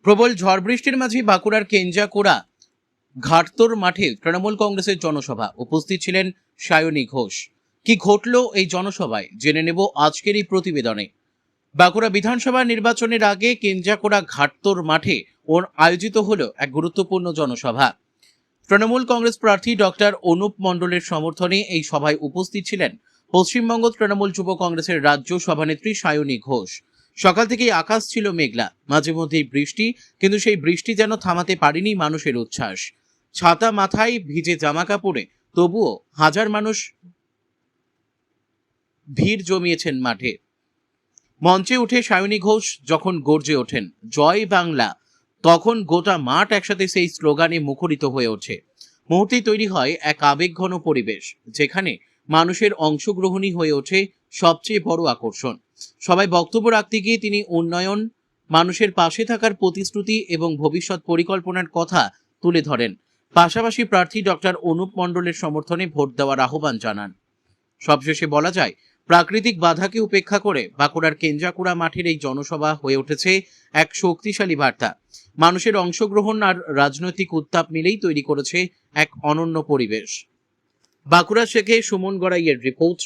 প্রবল ঝড় বৃষ্টির মাঝে বাঁকুড়ার কেঞ্জাকোড়া ঘাটতোর মাঠে তৃণমূল কংগ্রেসের জনসভা। উপস্থিত ছিলেন সায়নী ঘোষ। কি ঘটল এই জনসভায় জেনে নেব আজকের এই প্রতিবেদনে। বাঁকুড়া বিধানসভা নির্বাচনের আগে কেঞ্জাকোড়া ঘাটতোর মাঠে আয়োজিত হলো এক গুরুত্বপূর্ণ জনসভা। তৃণমূল কংগ্রেস প্রার্থী ডক্টর অনুপ মণ্ডলের সমর্থনে এই সভায় উপস্থিত ছিলেন পশ্চিমবঙ্গ তৃণমূল যুব কংগ্রেসের রাজ্য সভানেত্রী সায়নী ঘোষ। সকাল থেকেই আকাশ ছিল মেঘলা, মাঝে মধ্যেই বৃষ্টি, কিন্তু সেই বৃষ্টি যেন থামাতে পারেনি মানুষের উচ্ছ্বাস। ছাতা মাথায়, ভিজে জামা কাপড়ে, তবুও হাজার মানুষ ভিড় জমিয়েছেন মাঠে। মঞ্চে উঠে সায়নী ঘোষ যখন গর্জে ওঠেন জয় বাংলা, তখন গোটা মাঠ একসাথে সেই স্লোগানে মুখরিত হয়ে ওঠে। মুহূর্তেই তৈরি হয় এক আবেগঘন পরিবেশ, যেখানে মানুষের অংশগ্রহণই হয়ে ওঠে সবচেয়ে বড় আকর্ষণ। সবাই বক্তব্য রাখতে গিয়ে তিনি উন্নয়ন, মানুষের পাশে থাকার প্রতিশ্রুতি এবং ভবিষ্যৎ পরিকল্পনার কথা তুলে ধরেন। পাশাপাশি প্রার্থী ডক্টর অনুপ মণ্ডলের সমর্থনে ভোট দেওয়ার আহ্বান জানান। সবশেষে বলা যায়, প্রাকৃতিক বাধাকে উপেক্ষা করে বাঁকুড়ার কেঞ্জাকোড়া মাঠের এই জনসভা হয়ে উঠেছে এক শক্তিশালী বার্তা। মানুষের অংশগ্রহণ আর রাজনৈতিক উত্তাপ মিলেই তৈরি করেছে এক অনন্য পরিবেশ। বাঁকুড়া থেকে সুমন গড়াইয়ের report,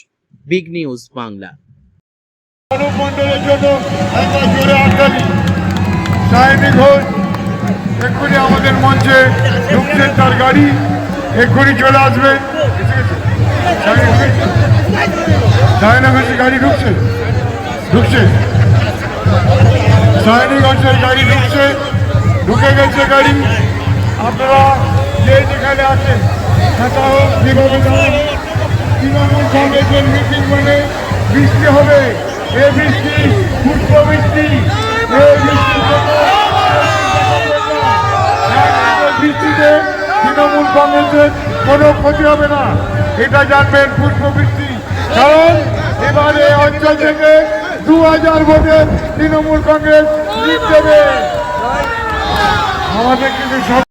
big news Bangla. Anup মণ্ডলের জন্য একবার জোরে হাততালি। সায়নী ঘোষ এক্ষুনি আমাদের মঞ্চে ঢুকছেন, তার গাড়ি এক্ষুনি চলে আসবে। সায়নী ঘোষের গাড়ি ঢুকছে সায়নী ঘোষের গাড়ি ঢুকে গেছে গাড়ি। আপনারা যে যেখানে আছেন সেটা হোক, যেভাবে যান। তৃণমূল কংগ্রেসের মিটিং মানে বৃষ্টি হবে, এ বৃষ্টি পুষ্প বৃষ্টি, বৃষ্টিতে তৃণমূল কংগ্রেসের কোনো ক্ষতি হবে না, এটা জানবেন। পুষ্প বৃষ্টি, কারণ এবারে অঞ্চল থেকে 2000 ভোটে তৃণমূল কংগ্রেস জিত দেবে। আমাদের কিন্তু সব